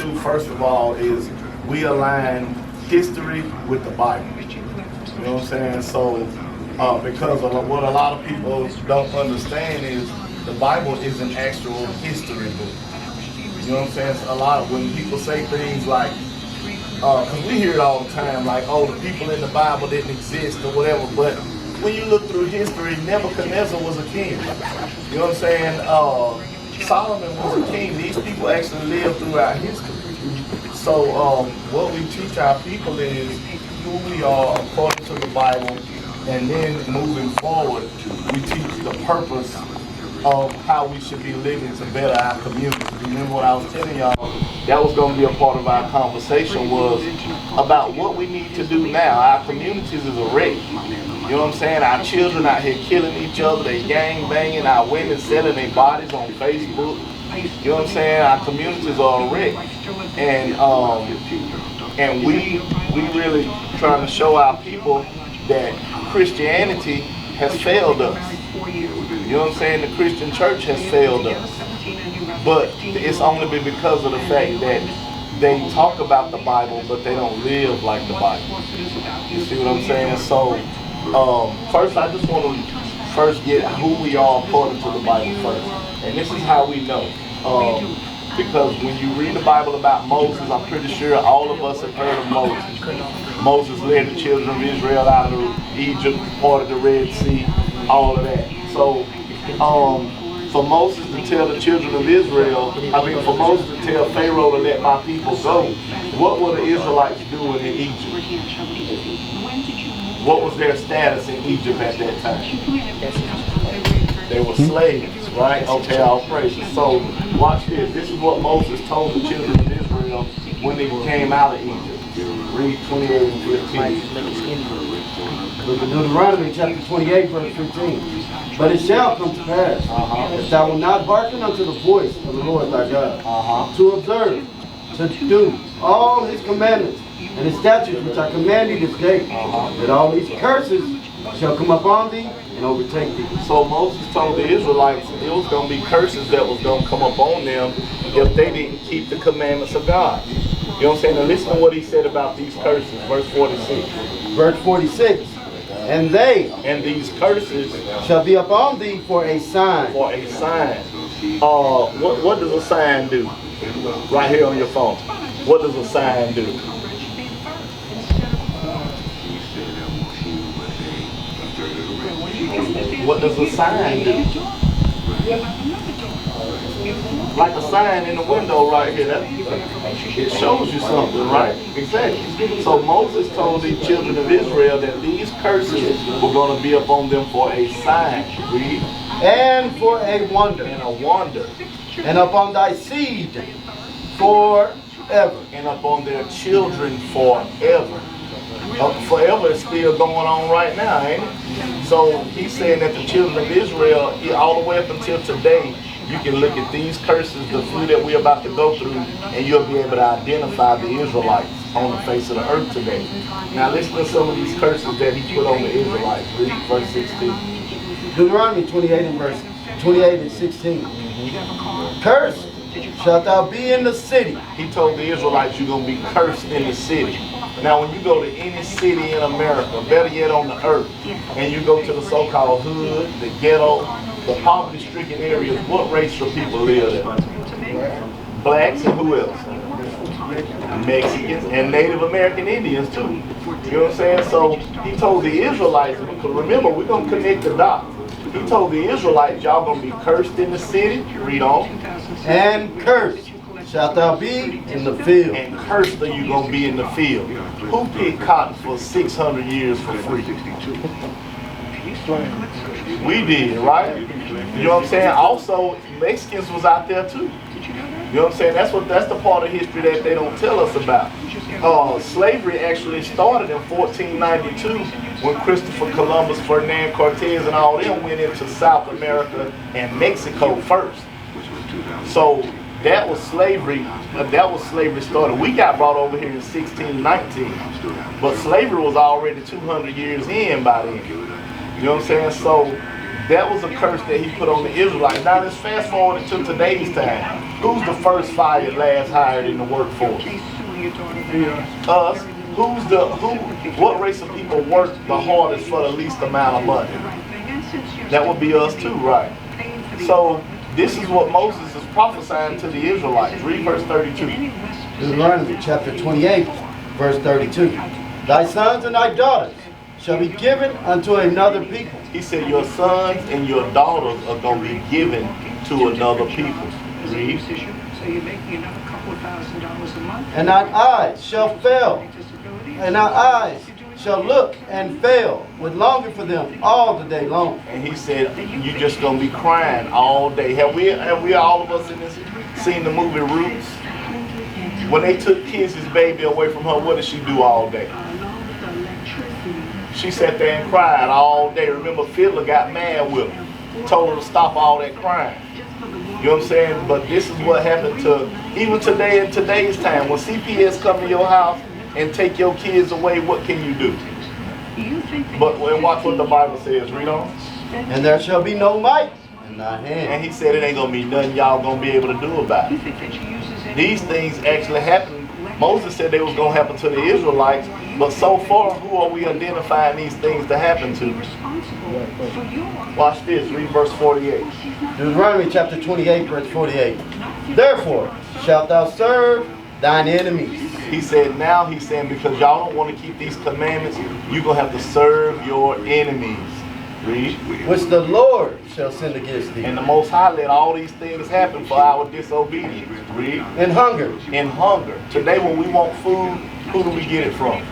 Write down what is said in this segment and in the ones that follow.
do, first of all, is we align history with the Bible. You know what I'm saying? So, because of what a lot of people don't understand is the Bible is an actual history book. You know what I'm saying? So a lot of when people say things like, because we hear it all the time, like, oh, the people in the Bible didn't exist or whatever, but when you look through history, Nebuchadnezzar was a king. You know what I'm saying? Solomon was a king. These people actually lived throughout history. So what we teach our people is who we are according to the Bible, and then moving forward, we teach the purpose of how we should be living to better our community. Remember what I was telling y'all, that was going to be a part of our conversation, was about what we need to do now. Our communities is a wreck. You know what I'm saying? Our children out here killing each other, they gang banging, our women selling their bodies on Facebook. You know what I'm saying? Our communities are a wreck. And we really trying to show our people that Christianity has failed us. You know what I'm saying? The Christian church has failed us. But it's only been because of the fact that they talk about the Bible, but they don't live like the Bible. You see what I'm saying? So, first I just want to get who we are according to the Bible first. And this is how we know. Because when you read the Bible about Moses, I'm pretty sure all of us have heard of Moses. Moses led the children of Israel out of Egypt, parted the Red Sea, all of that. So, for Moses to tell the children of Israel, for Moses to tell Pharaoh to let my people go, what were the Israelites doing in Egypt? What was their status in Egypt at that time? They were slaves, right? Okay, all praises. So, watch this. This is what Moses told the children of Israel when they came out of Egypt. Read 28 and 15. Book of Deuteronomy chapter 28 verse 15. But it shall come to pass, if thou wilt not hearken unto the voice of the Lord thy God, to observe, to do all his commandments and his statutes which I command thee this day, that all these curses shall come upon thee and overtake thee. So Moses told the Israelites it was going to be curses that was going to come upon them if they didn't keep the commandments of God. You know what I'm saying? Now listen to what he said about these curses. Verse 46. Verse 46. And these curses shall be upon thee for a sign. For a sign. What does a sign do? Right here on your phone. What does a sign do? What does a sign do? Like a sign in the window right here. It shows you something, right? Exactly. So Moses told the children of Israel that these curses were going to be upon them for a sign. Read. And for a wonder. And a wonder. And upon thy seed forever. And upon their children forever. Forever is still going on right now, ain't it? So he's saying that the children of Israel, all the way up until today, you can look at these curses, the few that we're about to go through, and you'll be able to identify the Israelites on the face of the earth today. Now listen to some of these curses that he put on the Israelites. Read verse 16. Deuteronomy 28 and verse 28 and 16. Cursed shalt thou be in the city. He told the Israelites you're going to be cursed in the city. Now when you go to any city in America, better yet on the earth, and you go to the so-called hood, the ghetto, the poverty-stricken areas, what race of people live there? Blacks and who else? Mexicans and Native American Indians too. You know what I'm saying? So he told the Israelites, because remember, we're going to connect the dots. He told the Israelites, y'all going to be cursed in the city. Read on. And cursed shalt thou be in the field. And cursed are you going to be in the field. Who picked cotton for 600 years for free? We did, right? You know what I'm saying? Also, Mexicans was out there too. You know what I'm saying? That's the part of history that they don't tell us about. Slavery actually started in 1492 when Christopher Columbus, Ferdinand Cortez, and all them went into South America and Mexico first. So that was slavery. That was slavery started. We got brought over here in 1619, but slavery was already 200 years in by then. You know what I'm saying? So that was a curse that he put on the Israelites. Now let's fast forward to today's time. Who's the first fired, last hired in the workforce? Us. What race of people work the hardest for the least amount of money? That would be us too, right? So this is what Moses is prophesying to the Israelites. Read verse 32. Deuteronomy chapter 28, verse 32. Thy sons and thy daughters shall be given unto another people. He said your sons and your daughters are going to be given to another people. Read. And thine eyes shall fail, and thy eyes shall look and fail with longing for them all the day long. And he said, you just going to be crying all day. Have we all of us in this seen the movie Roots? When they took Kizzy's baby away from her, what did she do all day? She sat there and cried all day. Remember, Fiddler got mad with her, told her to stop all that crying. You know what I'm saying? But this is what happened to, even today in today's time, when CPS come to your house and take your kids away, what can you do? But watch what the Bible says. Read on. And there shall be no might in thy hand. And he said it ain't going to be nothing y'all going to be able to do about it. These things actually happened. Moses said they was going to happen to the Israelites, but so far, who are we identifying these things to happen to? Watch this, read verse 48. Deuteronomy chapter 28, verse 48. Therefore shalt thou serve thine enemies. He said, now he's saying, because y'all don't want to keep these commandments, you're going to have to serve your enemies. Read. Which the Lord shall send against thee. And the Most High let all these things happen for our disobedience. Read. In hunger. In hunger. Today when we want food, who do we get it from?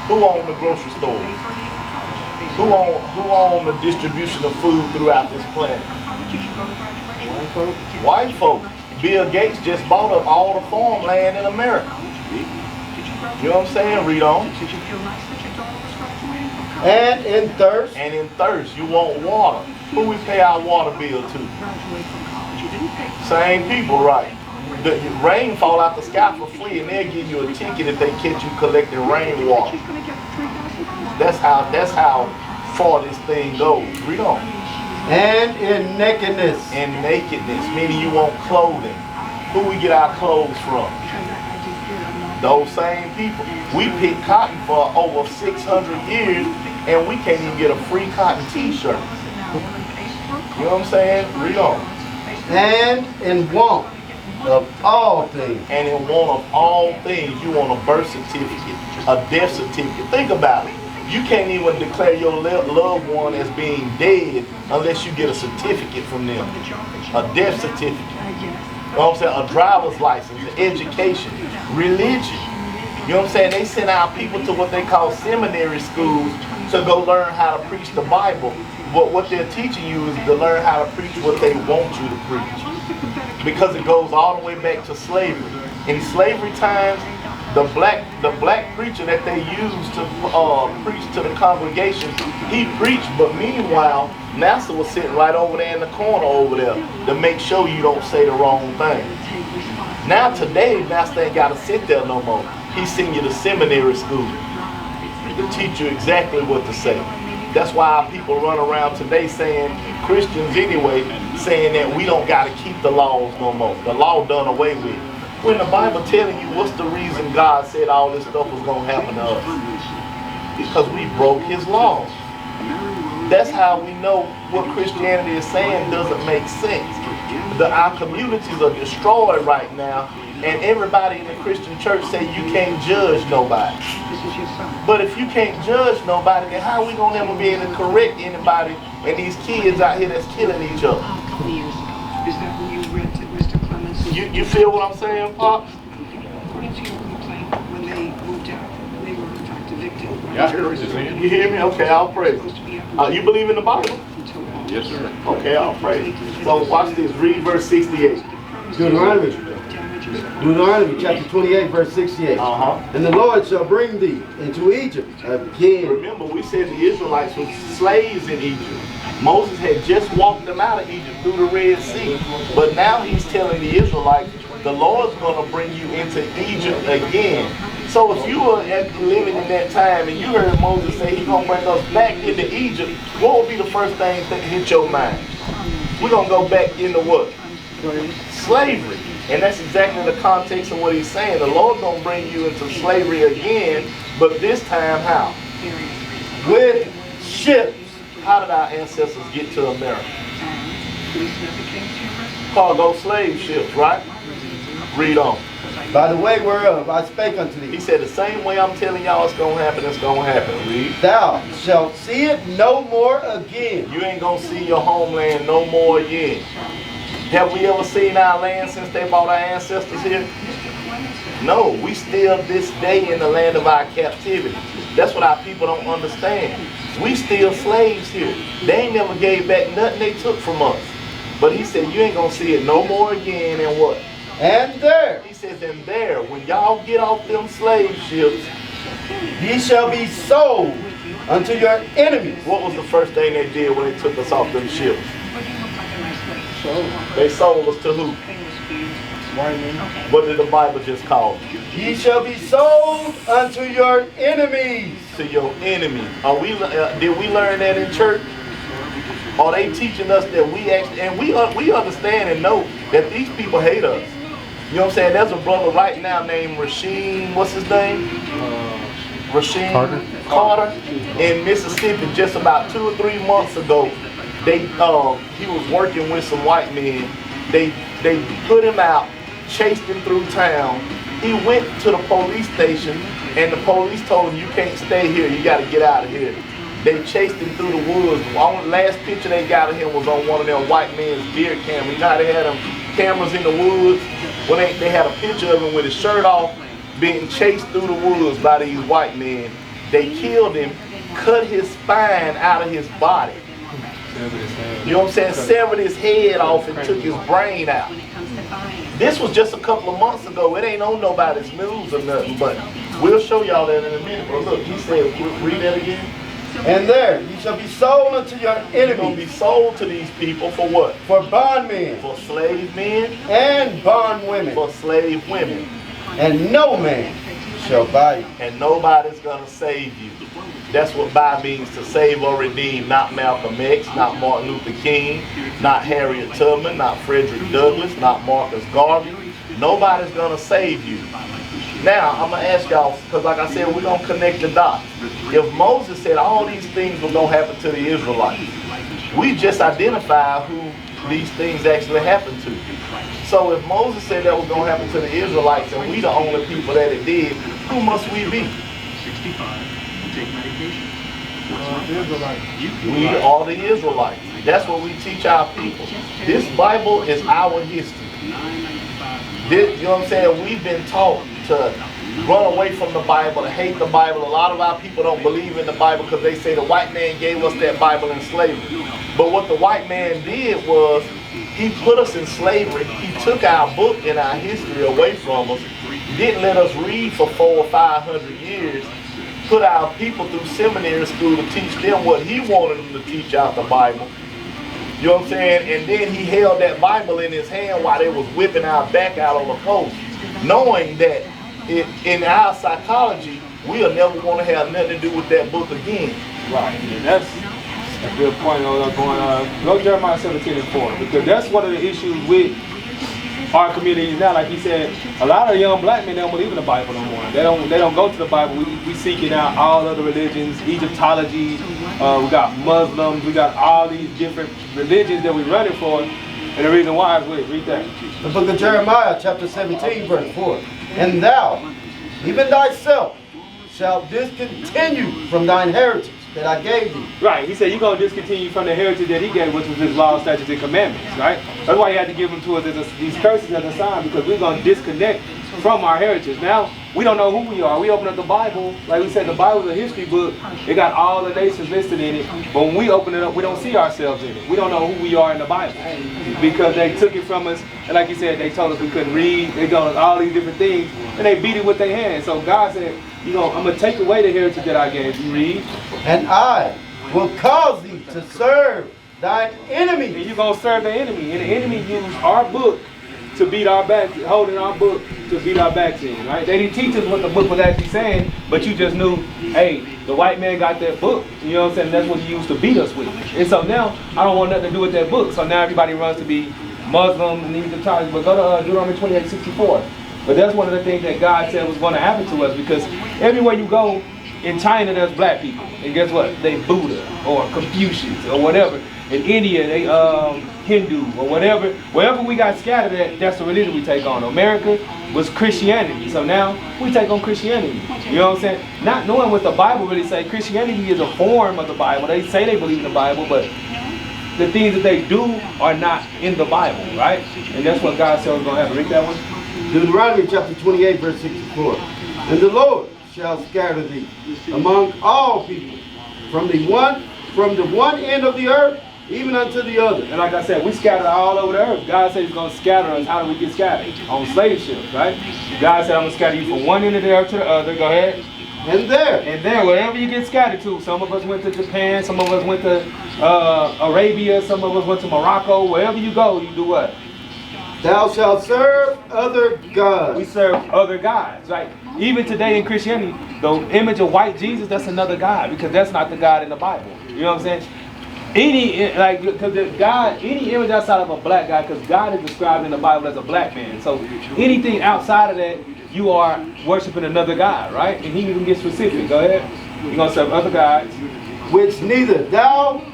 Who owns the grocery store? Who own the distribution of food throughout this planet? White folk. Bill Gates just bought up all the farmland in America. You know what I'm saying? Read on. And in thirst. And in thirst. You want water. Who we pay our water bill to? Same people, right? The rain fall out the sky for free, and they'll give you a ticket if they catch you collecting rainwater. That's how far this thing goes. Read on. And in nakedness. In nakedness, meaning you want clothing. Who we get our clothes from? Those same people. We pick cotton for over 600 years, and we can't even get a free cotton t-shirt. You know what I'm saying? Read on. And in want of all things. And in want of all things, you want a birth certificate, a death certificate. Think about it. You can't even declare your loved one as being dead unless you get a certificate from them. A death certificate. You know what I'm saying? A driver's license, an education, religion. You know what I'm saying? They send out people to what they call seminary schools to go learn how to preach the Bible. But what they're teaching you is to learn how to preach what they want you to preach. Because it goes all the way back to slavery. In slavery times, the black preacher that they used to preach to the congregation, he preached, but meanwhile, NASA was sitting right over there in the corner over there to make sure you don't say the wrong thing. Now today, NASA ain't got to sit there no more. He send you to seminary school to teach you exactly what to say. That's why people run around today saying, Christians anyway, saying that we don't got to keep the laws no more. The law done away with. When the Bible telling you what's the reason God said all this stuff was going to happen to us? Because we broke his laws. That's how we know what Christianity is saying doesn't make sense. Our communities are destroyed right now, and everybody in the Christian church say you can't judge nobody. But if you can't judge nobody, then how are we going to ever be able to correct anybody and these kids out here that's killing each other? You feel what I'm saying, Pop? According to your complaint, when they moved out, they were in fact a victim. Yeah, I hear what you're saying. You hear me? Okay, I'll pray. You believe in the Bible? Yes, sir. Okay, I'll pray. So watch this. Read verse 68. Deuteronomy chapter 28, verse 68. And the Lord shall bring thee into Egypt again. Remember, we said the Israelites were slaves in Egypt. Moses had just walked them out of Egypt through the Red Sea. But now he's telling the Israelites, the Lord's going to bring you into Egypt again. So if you were living in that time and you heard Moses say he's going to bring us back into Egypt, what would be the first thing that hit your mind? we're going to go back into what? Slavery. And that's exactly the context of what he's saying. The Lord's going to bring you into slavery again, but this time how? With ships. How did our ancestors get to America? Cargo slave ships, right? Read on. By the way whereof I spake unto thee. He said the same way I'm telling y'all it's going to happen, it's going to happen. Read. Thou shalt see it no more again. You ain't going to see your homeland no more again. Have we ever seen our land since they brought our ancestors here? No, we still this day in the land of our captivity. That's what our people don't understand. We still slaves here. They ain't never gave back nothing they took from us. But he said, you ain't going to see it no more again, and what? And there. He says, and there, when y'all get off them slave ships, ye shall be sold unto your enemies. what was the first thing they did when they took us off them ships? They sold us to who? What did the Bible just call them? Ye shall be sold unto your enemies. To your enemy. Did we learn that in church? Are they teaching us that we actually, and we understand and know that these people hate us? You know what I'm saying? There's a brother right now named Rasheem, what's his name? Rasheem Carter in Mississippi. Just about 2 or 3 months ago, he was working with some white men. They put him out, chased him through town. He went to the police station, and the police told him, you can't stay here, you got to get out of here. They chased him through the woods. The last picture they got of him was on one of them white men's beer cameras. You know how they had them cameras in the woods? Well, they had a picture of him with his shirt off, being chased through the woods by these white men. They killed him, cut his spine out of his body. You know what I'm saying? Severed his head off and took his brain out. This was just a couple of months ago. It ain't on nobody's news or nothing, but we'll show y'all that in a minute. But look, he said, read that again. And there ye shall be sold unto your You're going to be enemies. sold to these people for what? For bondmen For slave men, and bondwomen. for slave women. And no man shall buy you. And nobody's going to save you. That's what buy means, to save or redeem. Not Malcolm X, not Martin Luther King, not Harriet Tubman, not Frederick Douglass, not Marcus Garvey. Nobody's going to save you. Now, I'm going to ask y'all, because like I said, we're going to connect the dots. If Moses said all these things were going to happen to the Israelites, we just identified who these things actually happened to. So if Moses said that was going to happen to the Israelites, and we the only people that it did, who must we be? We are the Israelites. That's what we teach our people. This Bible is our history. You know what I'm saying? We've been taught to run away from the Bible, to hate the Bible. A lot of our people don't believe in the Bible because they say the white man gave us that Bible in slavery. But what the white man did was, he put us in slavery. He took our book and our history away from us, didn't let us read for 400 or 500 years, put our people through seminary school to teach them what he wanted them to teach out the Bible. You know what I'm saying? And then he held that Bible in his hand while they was whipping our back out on the post, knowing that in our psychology, we'll never want to have nothing to do with that book again. Right, and that's a good point on going on. Go to Jeremiah 17:4, because that's one of the issues with our communities now. Like he said, a lot of young black men, they don't believe in the Bible no more. They don't go to the Bible. We seeking out all other religions, Egyptology. We got Muslims. We got all these different religions that we're running for. And the reason why is, read that. The book of Jeremiah, chapter 17, verse 4. And thou, even thyself, shalt discontinue from thine heritage that I gave thee. Right, he said you're going to discontinue from the heritage that he gave, which was his law, statutes, and commandments, right? That's why he had to give them to us as these curses as a sign, because we're going to disconnect from our heritage. Now, we don't know who we are. We open up the Bible, like we said, the Bible is a history book. It got all the nations listed in it, but when we open it up, we don't see ourselves in it. We don't know who we are in the Bible, because they took it from us, and like you said, they told us we couldn't read. They told us all these different things, and they beat it with their hands. So God said, I'm going to take away the heritage that I gave you. Read. And I will cause thee to serve thine enemy. And you're going to serve the enemy. And the enemy used our book to beat our back, holding our book to beat our backs in, right? They didn't teach us what the book was actually saying, but you just knew, hey, the white man got that book. You know what I'm saying? That's what he used to beat us with. And so now, I don't want nothing to do with that book. So now everybody runs to be Muslim and these charges. But go to Deuteronomy 28:64. But that's one of the things that God said was going to happen to us, because everywhere you go, in China, there's black people. And guess what? They Buddha or Confucius or whatever. In India, they Hindu or whatever. Wherever we got scattered at, that's the religion we take on. America was Christianity. So now we take on Christianity. You know what I'm saying? Not knowing what the Bible really say. Christianity is a form of the Bible. They say they believe in the Bible, but the things that they do are not in the Bible, right? And that's what God said was going to happen. Read that one. Deuteronomy chapter 28, verse 64. And the Lord shall scatter thee among all people, from the one end of the earth even unto the other. And like I said, we scattered all over the earth. God said he's going to scatter us. How do we get scattered? On slave ships, right? God said, I'm going to scatter you from one end of the earth to the other. Go ahead. And there, wherever you get scattered to. Some of us went to Japan. Some of us went to Arabia. Some of us went to Morocco. Wherever you go, you do what? thou shalt serve other gods. We serve other gods, right? Even today in Christianity, the image of white Jesus, that's another God, because that's not the God in the Bible. You know what I'm saying? Any image outside of a black guy, because God is described in the Bible as a black man. So anything outside of that, you are worshiping another God, right? And he even gets specific. Go ahead. You're going to serve other gods, which neither thou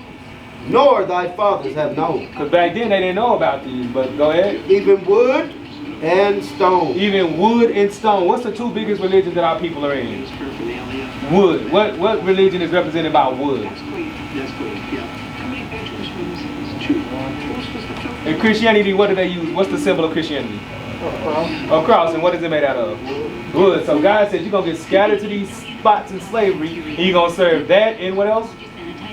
nor thy fathers have known. because back then they didn't know about these, but go ahead. Even wood and stone. Even wood and stone. What's the two biggest religions that our people are in? Wood. What religion is represented by wood? In Christianity, what do they use? What's the symbol of Christianity? A cross. And what is it made out of? Wood. So God said you're going to get scattered to these spots in slavery, and you're going to serve that and what else?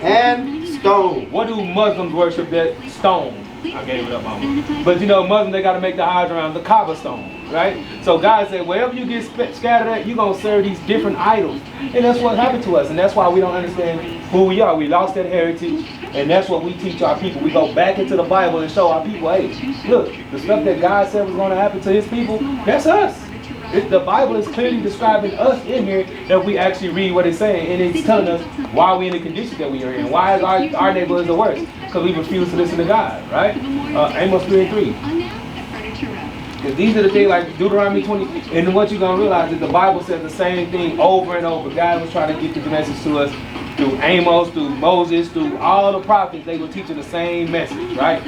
And stone. What do Muslims worship? That stone. I gave it up, mama. But you know, Muslims, they got to make the Hajj around the Kaaba stone, right? So God said, wherever you get scattered at, you're going to serve these different idols. And that's what happened to us. And that's why we don't understand who we are. We lost that heritage. And that's what we teach our people. We go back into the Bible and show our people, hey, look, the stuff that God said was going to happen to his people, that's us. The Bible is clearly describing us in here, that we actually read what it's saying, and it's telling us why we're in the condition that we are in. Why is our neighborhood the worst? Because we refuse to listen to God, right? Amos 3:3. Because these are the things like Deuteronomy 20, and what you're going to realize is the Bible says the same thing over and over. God was trying to get the message to us through Amos, through Moses, through all the prophets. They were teaching the same message, right?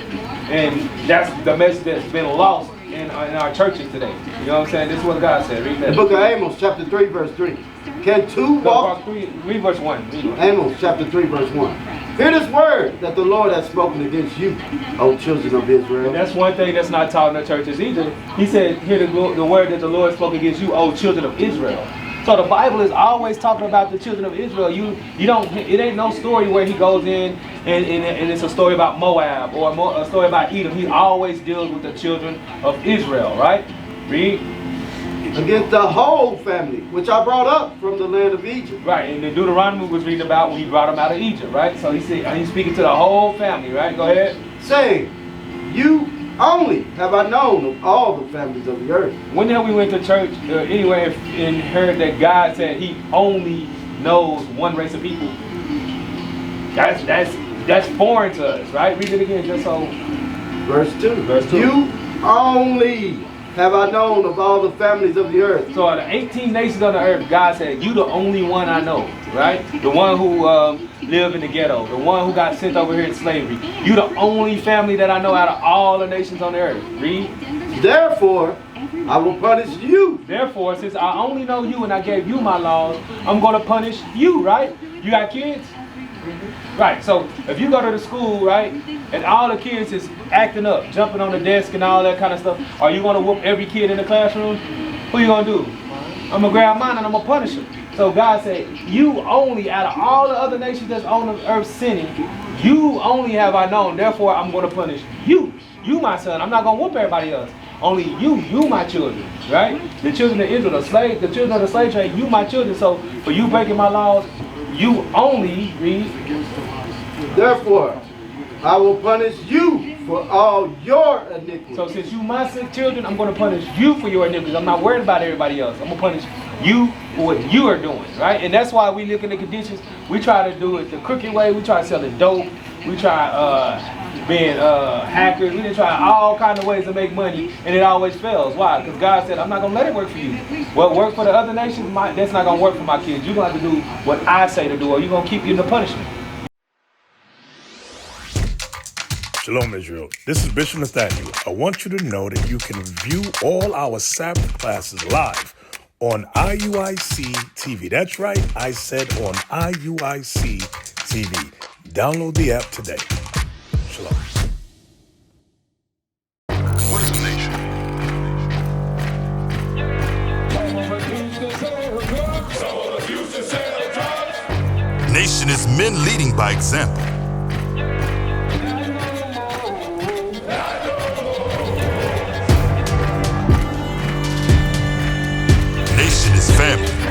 And that's the message that's been lost in our churches today. You know what I'm saying? This is what God said. Read that. The book of Amos, chapter 3, verse 3. Can two walk? Read verse 1. Amos, chapter 3, verse 1. Hear this word that the Lord has spoken against you, O children of Israel. And that's one thing that's not taught in the churches either. He said, hear the word that the Lord spoke against you, O children of Israel. So the Bible is always talking about the children of Israel. You don't. It ain't no story where he goes in and it's a story about Moab or a story about Edom. He always deals with the children of Israel, right? Read. Against the whole family, which I brought up from the land of Egypt. Right, and the Deuteronomy was reading about when he brought them out of Egypt, right? So he said he's speaking to the whole family, right? Go ahead. Saying, you only have I known of all the families of the earth. When we went to church anywhere and heard that God said he only knows one race of people, that's foreign to us, right? Read it again, just so. Verse 2. Verse 2. You only have I known of all the families of the earth. So out of 18 nations on the earth, God said, you the only one I know, right? The one who lived in the ghetto, the one who got sent over here in slavery. You the only family that I know out of all the nations on the earth. Read. Therefore, I will punish you. Therefore, since I only know you and I gave you my laws, I'm going to punish you, right? You got kids? Right, so if you go to the school, right, and all the kids is acting up, jumping on the desk and all that kind of stuff, are you going to whoop every kid in the classroom? Who you going to do? I'm going to grab mine and I'm going to punish them. So God said, you only, out of all the other nations that's on the earth sinning, you only have I known. Therefore, I'm going to punish you. You, my son. I'm not going to whoop everybody else. Only you, my children, right? The children of Israel, the children of the slave trade, you, my children. So for you breaking my laws, you only, read. Therefore, I will punish you for all your iniquities. So since you my sick children, I'm going to punish you for your iniquities. I'm not worried about everybody else. I'm going to punish you for what you are doing, right? And that's why we look at the conditions. We try to do it the crooked way. We try to sell it dope. We try being hackers. We try all kinds of ways to make money, and it always fails. Why? Because God said, I'm not going to let it work for you. What worked for the other nations, that's not going to work for my kids. You're going to have to do what I say to do, or you're going to keep getting the punishment. Shalom, Israel. This is Bishop Nathaniel. I want you to know that you can view all our Sabbath classes live on IUIC TV. That's right, I said on IUIC TV. Download the app today. Shalom. What is a nation? Nation is men leading by example. Nation is family.